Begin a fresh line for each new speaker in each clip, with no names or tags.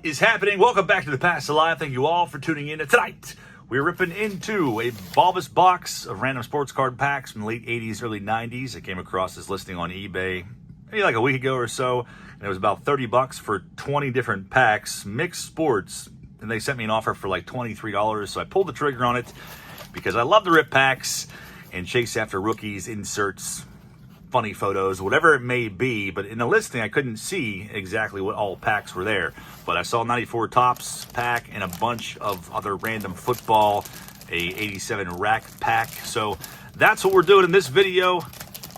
is happening? Welcome back to the Past Alive. Thank you all for tuning in. Tonight, we're ripping into a bulbous box of random sports card packs from the late 80s, early 90s. I came across this listing on eBay maybe like a week ago or so, and it was about $30 for 20 different packs, mixed sports, and they sent me an offer for like $23, so I pulled the trigger on it because I love to rip packs and chase after rookies, inserts, funny photos, whatever it may be. But in the listing, I couldn't see exactly what all packs were there. But I saw 94 Topps pack and a bunch of other random football, a 87 rack pack. So that's what we're doing in this video,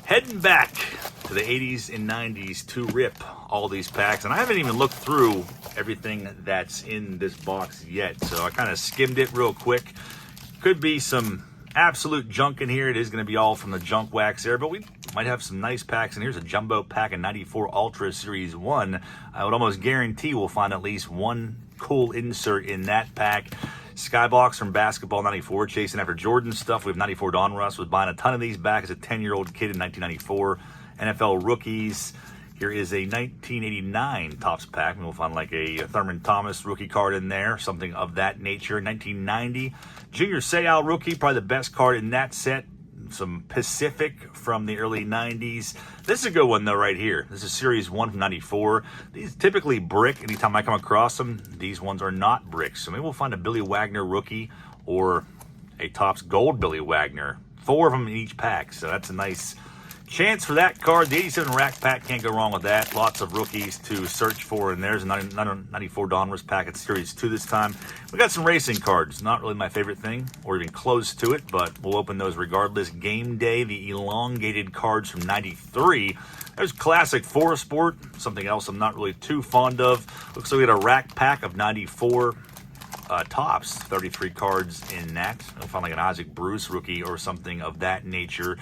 heading back to the 80s and 90s to rip all these packs. And I haven't even looked through everything that's in this box yet. So I kind of skimmed it real quick. Could be some absolute junk in here. It is going to be all from the junk wax there, but we might have some nice packs. And here's a jumbo pack of 94 Ultra Series 1. I would almost guarantee we'll find at least one cool insert in that pack. Skybox from Basketball 94, chasing after Jordan stuff. We have 94 Donruss, was buying a ton of these back as a 10-year-old kid in 1994. NFL rookies. Here is a 1989 Topps pack. And we'll find like a Thurman Thomas rookie card in there, something of that nature. 1990 Junior Seau rookie, probably the best card in that set. Some Pacific from the early 90s. This is a good one though right here. This is Series 1 from 94. These typically brick. Anytime I come across them, these ones are not bricks. So maybe we'll find a Billy Wagner rookie or a Topps Gold Billy Wagner. 4 of them in each pack. So that's a nice chance for that card. The 87 rack pack, can't go wrong with that. Lots of rookies to search for, and there's a 94 Donruss pack at Series 2 this time. We got some racing cards. Not really my favorite thing, or even close to it, but we'll open those regardless. Game Day, the elongated cards from 93. There's Classic 4 Sport, something else I'm not really too fond of. Looks like we got a rack pack of 94 Topps, 33 cards in that. We'll find like an Isaac Bruce rookie or something of that nature.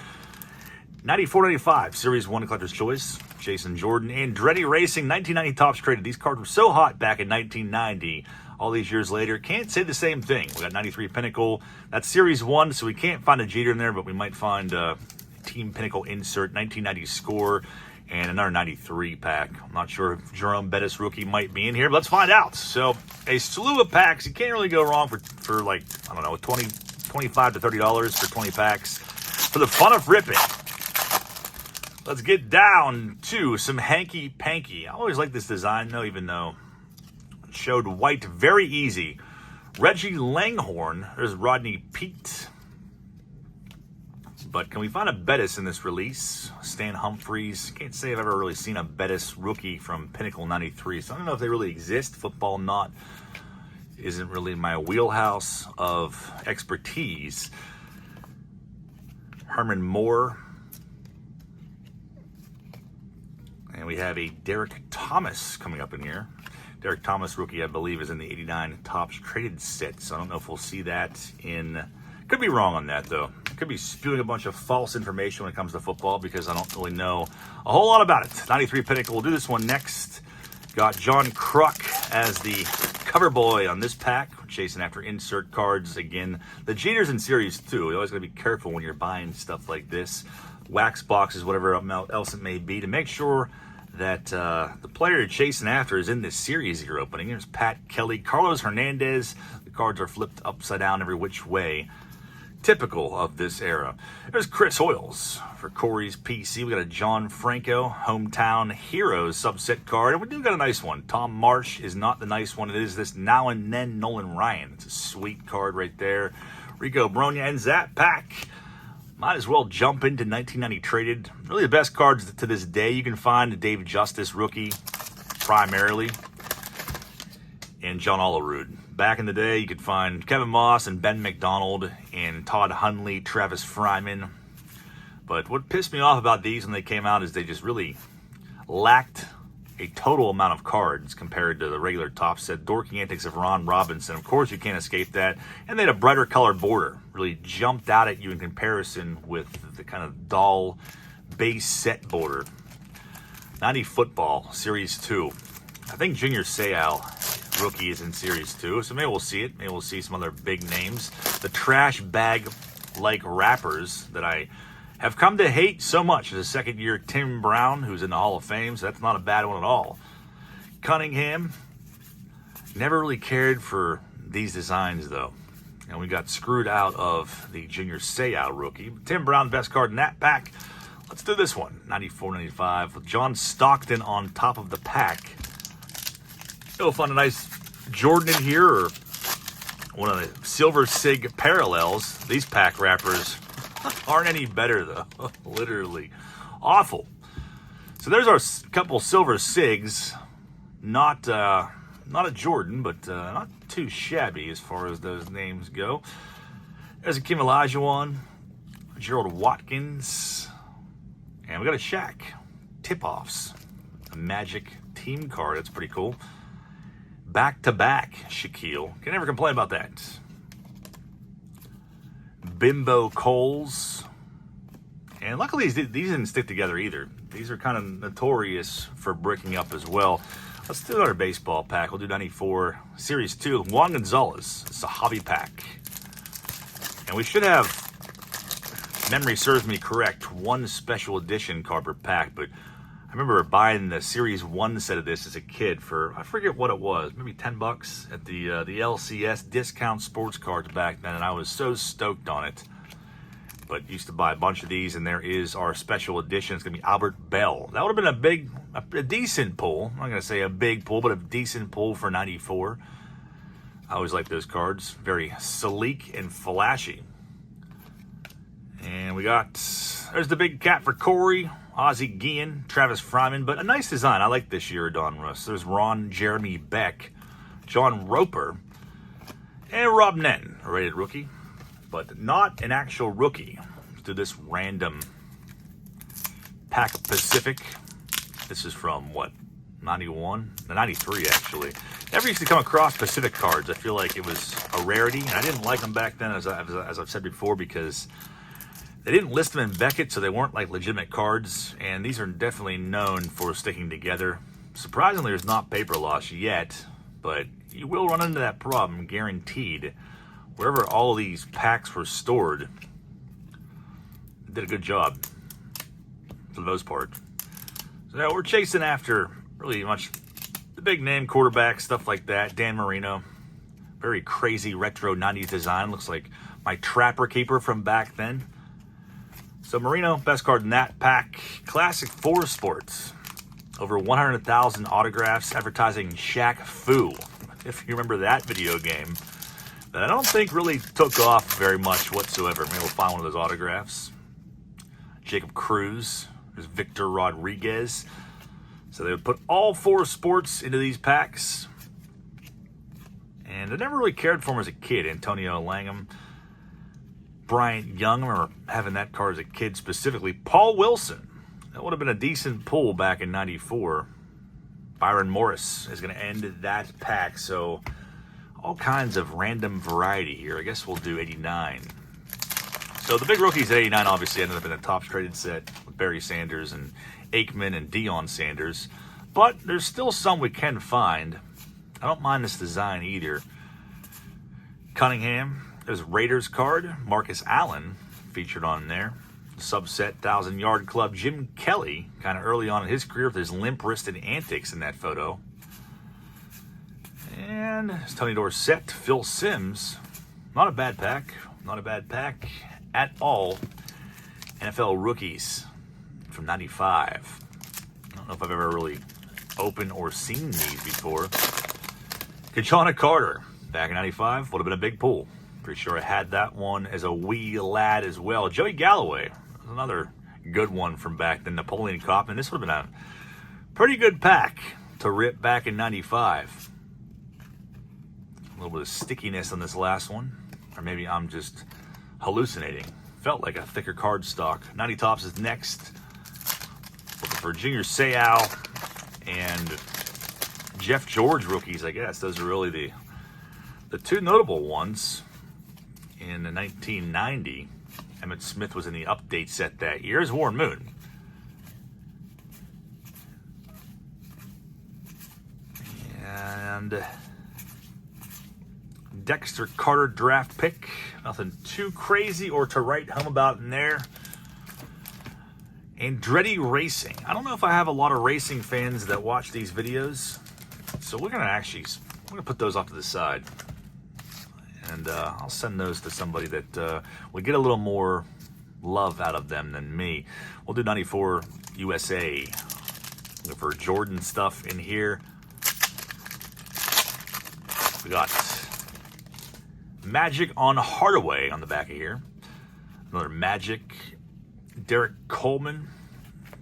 94-95, Series 1 Collector's Choice, Jason Jordan. Andretti Racing, 1990 Topps Traded. These cards were so hot back in 1990. All these years later, can't say the same thing. We got 93 Pinnacle. That's Series 1, so we can't find a Jeter in there, but we might find a Team Pinnacle insert, 1990 Score, and another 93 pack. I'm not sure if Jerome Bettis rookie might be in here, but let's find out. So a slew of packs. You can't really go wrong for like, I don't know, $25 to $30 for 20 packs. For the fun of ripping, let's get down to some hanky-panky. I always like this design, though, even though it showed white very easy. Reggie Langhorne. There's Rodney Peete. But can we find a Bettis in this release? Stan Humphries. Can't say I've ever really seen a Bettis rookie from Pinnacle 93. So I don't know if they really exist. Football isn't really my wheelhouse of expertise. Herman Moore. And we have a Derek Thomas coming up in here. Derek Thomas rookie, I believe, is in the 89 Topps Traded set. So I don't know if we'll see that in... Could be wrong on that, though. Could be spewing a bunch of false information when it comes to football because I don't really know a whole lot about it. 93 Pinnacle. We'll do this one next. Got John Kruk as the cover boy on this pack. Chasing after insert cards. Again, the Jeters in Series 2. You always got to be careful when you're buying stuff like this. Wax boxes, whatever else it may be, to make sure that the player you're chasing after is in this series you're opening. There's Pat Kelly, Carlos Hernandez. The cards are flipped upside down every which way. Typical of this era. There's Chris Hoyles for Corey's PC. We got a John Franco Hometown Heroes subset card. And we do got a nice one. Tom Marsh is not the nice one. It is this Now and Then Nolan Ryan. It's a sweet card right there. Rico Bronya ends that pack. Might as well jump into 1990 Traded. Really the best cards to this day. You can find a Dave Justice rookie primarily. And John Olerud. Back in the day, you could find Kevin Moss and Ben McDonald and Todd Hundley, Travis Fryman. But what pissed me off about these when they came out is they just really lacked a total amount of cards compared to the regular Topps set. Dorky Antics of Ron Robinson. Of course, you can't escape that. And they had a brighter colored border. Really jumped out at you in comparison with the kind of dull base set border. 90 Football, Series 2. I think Junior Seau rookie is in Series 2, so maybe we'll see it. Maybe we'll see some other big names. The trash bag-like wrappers that I have come to hate so much. As a second-year Tim Brown, who's in the Hall of Fame, so that's not a bad one at all. Cunningham, Never really cared for these designs, though. And we got screwed out of the Junior Seau rookie. Tim Brown, best card in that pack. Let's do this one. 94-95 with John Stockton on top of the pack. You'll find a nice Jordan in here, or one of the Silver Sig parallels. These pack wrappers aren't any better, though. Literally awful. So there's our couple Silver Sigs. Not a Jordan, but not too shabby as far as those names go. There's a Kim Olajuwon, Gerald Watkins, and we got a Shaq. Tip-offs. A Magic team card. That's pretty cool. Back-to-back Shaquille. Can never complain about that. Bimbo Coles. And luckily these didn't stick together either. These are kind of notorious for breaking up as well. Let's do another baseball pack. We'll do 94 Series 2. Juan Gonzalez. It's a hobby pack. And we should have, if memory serves me correct, one special edition card per pack, but I remember buying the Series 1 set of this as a kid for, I forget what it was, maybe $10 at the LCS discount sports cards back then, and I was so stoked on it. But used to buy a bunch of these, and there is our special edition. It's going to be Albert Bell. That would have been a decent pull. I'm not going to say a big pull, but a decent pull for 94. I always like those cards. Very sleek and flashy. And we got, there's the big cat for Corey. Ozzie Guillen, Travis Fryman, but a nice design. I like this year, Don Russ. There's Ron Jeremy Beck, John Roper, and Rob Netton, a rated rookie, but not an actual rookie. Let's do this random pack of Pacific. This is from, what, 91? 93, actually. Never used to come across Pacific cards. I feel like it was a rarity, and I didn't like them back then, as I've said before, because they didn't list them in Beckett, so they weren't like legitimate cards, and these are definitely known for sticking together. Surprisingly, there's not paper loss yet, but you will run into that problem, guaranteed. Wherever all of these packs were stored, they did a good job, for the most part. So now we're chasing after really much the big name quarterbacks, stuff like that. Dan Marino, very crazy retro 90s design. Looks like my Trapper Keeper from back then. So Marino, best card in that pack. Classic 4 Sports. Over 100,000 autographs advertising Shaq Fu. If you remember that video game. That I don't think really took off very much whatsoever. Maybe we'll find one of those autographs. Jacob Cruz. There's Victor Rodriguez. So they would put all 4 sports into these packs. And I never really cared for him as a kid. Antonio Langham. Bryant Young, I remember having that card as a kid specifically. Paul Wilson, that would have been a decent pull back in 94. Byron Morris is going to end that pack, so all kinds of random variety here. I guess we'll do 89. So the big rookies at 89 obviously ended up in the Topps traded set with Barry Sanders and Aikman and Deion Sanders, but there's still some we can find. I don't mind this design either. Cunningham. There's Raiders card, Marcus Allen featured on there. Subset 1,000-yard club, Jim Kelly, kind of early on in his career with his limp-wristed antics in that photo. And it's Tony Dorsett, Phil Simms. Not a bad pack. Not a bad pack at all. NFL rookies from 95. I don't know if I've ever really opened or seen these before. Kachana Carter, back in 95, would have been a big pull. Pretty sure I had that one as a wee lad as well. Joey Galloway, another good one from back then. Napoleon Kaufman. This would have been a pretty good pack to rip back in 95. A little bit of stickiness on this last one. Or maybe I'm just hallucinating. Felt like a thicker card stock. 90 Topps is next. Looking for Junior Seau and Jeff George rookies, I guess. Those are really the two notable ones. In 1990, Emmitt Smith was in the update set that year. Here's Warren Moon. And Dexter Carter draft pick. Nothing too crazy or to write home about in there. Andretti Racing. I don't know if I have a lot of racing fans that watch these videos. So we're going to actually I'm going to put those off to the side. And I'll send those to somebody that will get a little more love out of them than me. We'll do 94 USA. Look for Jordan stuff in here. We got Magic on Hardaway on the back of here. Another Magic. Derek Coleman.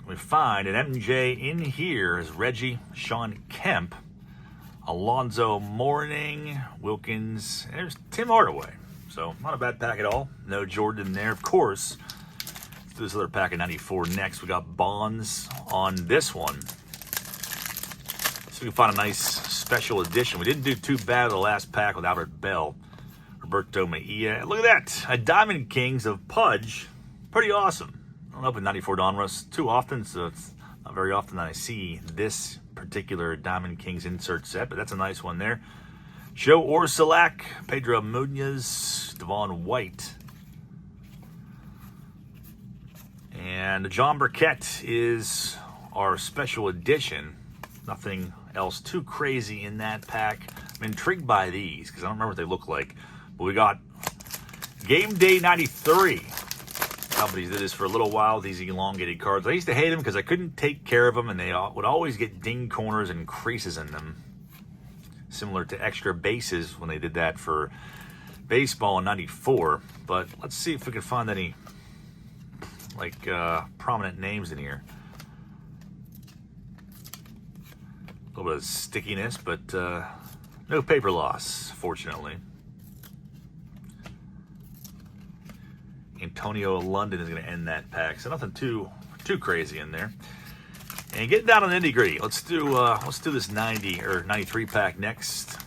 We find an MJ in here is Reggie, Sean Kemp, Alonzo Mourning, Wilkins, and there's Tim Hardaway. So not a bad pack at all. No Jordan there, of course. Let's do this other pack of 94 next. We got Bonds on this one. So we can find a nice special edition. We didn't do too bad with the last pack with Albert Bell, Roberto Mejia. Look at that. A Diamond Kings of Pudge. Pretty awesome. I don't open 94 Donruss too often, so it's not very often that I see this particular Diamond Kings insert set, but that's a nice one there. Joe Orsulak, Pedro Munoz, Devon White. And John Burkett is our special edition. Nothing else too crazy in that pack. I'm intrigued by these because I don't remember what they look like. But we got Game Day 93. Companies did this for a little while, these elongated cards. I used to hate them because I couldn't take care of them and they would always get ding corners and creases in them. Similar to extra bases when they did that for baseball in 94. But let's see if we can find any like prominent names in here. A little bit of stickiness, but no paper loss, fortunately. Antonio London is going to end that pack, so nothing too crazy in there. And getting down on the nitty-gritty, let's do this 90 or 93 pack next.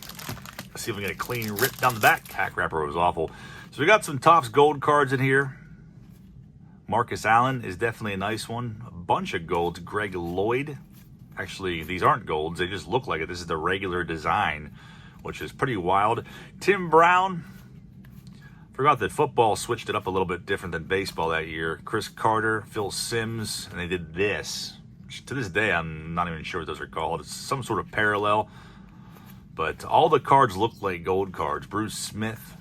Let's see if we can get a clean rip down the back. Pack wrapper was awful. So we got some Topps gold cards in here. Marcus Allen is definitely a nice one. A bunch of golds. Greg Lloyd. Actually, these aren't golds. They just look like it. This is the regular design, which is pretty wild. Tim Brown. Forgot that football switched it up a little bit different than baseball that year. Chris Carter, Phil Simms, and they did this. Which to this day, I'm not even sure what those are called. It's some sort of parallel. But all the cards look like gold cards. Bruce Smith.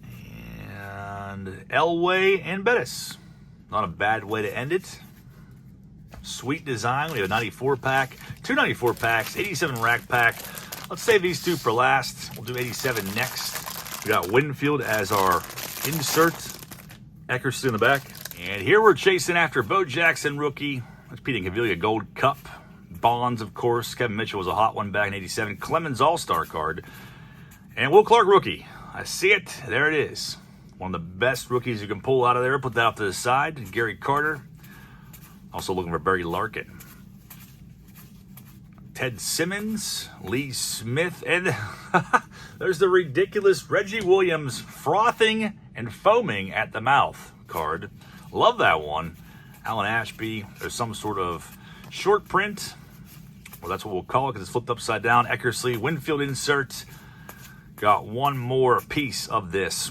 And Elway and Bettis. Not a bad way to end it. Sweet design. We have a 94 pack, two 94 packs, 87 rack pack. Let's save these two for last. We'll do 87 next. We got Winfield as our insert. Eckerson in the back. And here we're chasing after Bo Jackson rookie. That's Pete Incaviglia Gold Cup. Bonds, of course. Kevin Mitchell was a hot one back in 87. Clemens All-Star card. And Will Clark rookie. I see it. There it is. One of the best rookies you can pull out of there. Put that off to the side. Gary Carter. Also looking for Barry Larkin. Ted Simmons, Lee Smith, and there's the ridiculous Reggie Williams frothing and foaming at the mouth card. Love that one. Alan Ashby, there's some sort of short print. Well, that's what we'll call it because it's flipped upside down. Eckersley, Winfield insert. Got one more piece of this.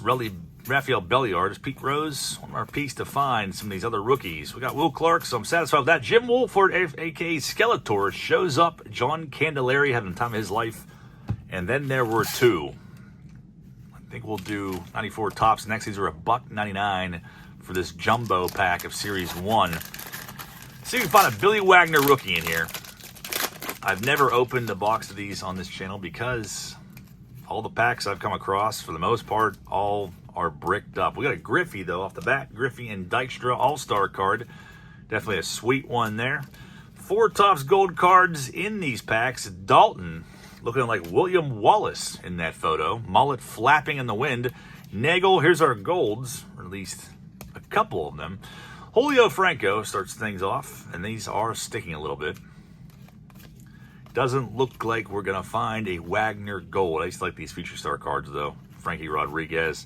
Raphael Belliard, Pete Rose, one more piece to find some of these other rookies. We got Will Clark, so I'm satisfied with that. Jim Wolford, a.k.a. Skeletor, shows up. John Candelaria having the time of his life. And then there were two. I think we'll do 94 Topps next. These are $1.99 for this jumbo pack of Series 1. See if we can find a Billy Wagner rookie in here. I've never opened a box of these on this channel because all the packs I've come across, for the most part, all are bricked up. We got a Griffey, though, off the bat. Griffey and Dykstra All-Star card. Definitely a sweet one there. 4 Topps gold cards in these packs. Dalton looking like William Wallace in that photo. Mullet flapping in the wind. Nagel, here's our golds, or at least a couple of them. Julio Franco starts things off, and these are sticking a little bit. Doesn't look like we're going to find a Wagner gold. I used to like these Future Star cards, though. Frankie Rodriguez.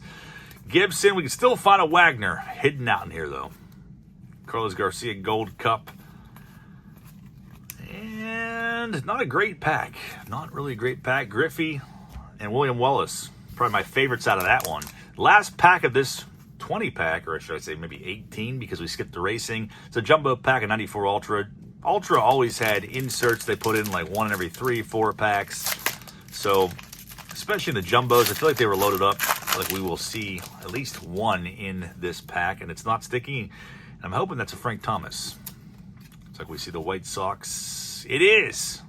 Gibson, we can still find a Wagner hidden out in here, though. Carlos Garcia Gold Cup. And not a great pack. Not really a great pack. Griffey and William Wallace. Probably my favorites out of that one. Last pack of this 20 pack, or should I say maybe 18 because we skipped the racing. It's a jumbo pack of 94 Ultra. Ultra always had inserts they put in like 1 in every 3-4 packs. So, especially in the jumbos, I feel like they were loaded up. Like we will see at least 1 in this pack, and it's not sticky. And I'm hoping that's a Frank Thomas. It's like we see the White Sox. It is.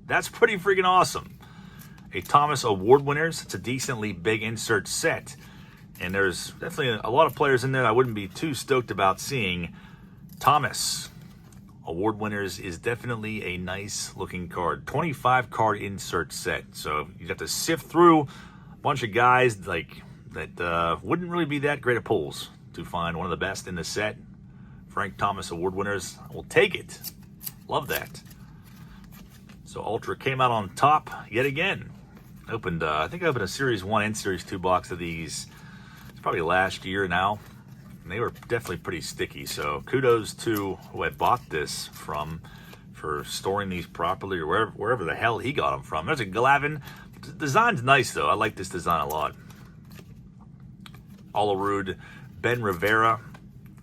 That's pretty freaking awesome. A Thomas Award winners. It's a decently big insert set. And there's definitely a lot of players in there I wouldn't be too stoked about seeing. Thomas Award winners is definitely a nice looking card. 25 card insert set. So you have to sift through a bunch of guys like that wouldn't really be that great of pulls to find one of the best in the set. Frank Thomas Award winners. We'll take it. Love that. So Ultra came out on top yet again. Opened, I think I opened a Series 1 and Series 2 box of these. It's probably last year now. And they were definitely pretty sticky. So kudos to who I bought this from for storing these properly, or wherever the hell he got them from. There's a Glavin. The design's nice though. I like this design a lot. Olerud, Ben Rivera.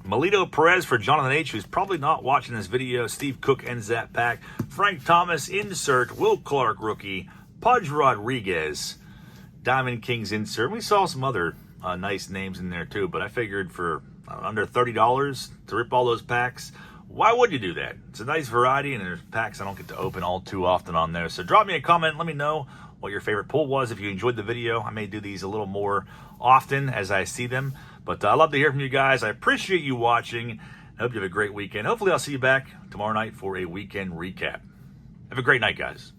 Melito Perez for Jonathan H., who's probably not watching this video. Steve Cook ends that pack. Frank Thomas insert. Will Clark rookie. Pudge Rodriguez. Diamond Kings insert. We saw some other nice names in there too, but I figured for under $30 to rip all those packs, why would you do that? It's a nice variety, and there's packs I don't get to open all too often on there. So drop me a comment. Let me know what your favorite pull was. If you enjoyed the video, I may do these a little more often as I see them. But I love to hear from you guys. I appreciate you watching. I hope you have a great weekend. Hopefully I'll see you back tomorrow night for a weekend recap. Have a great night, guys.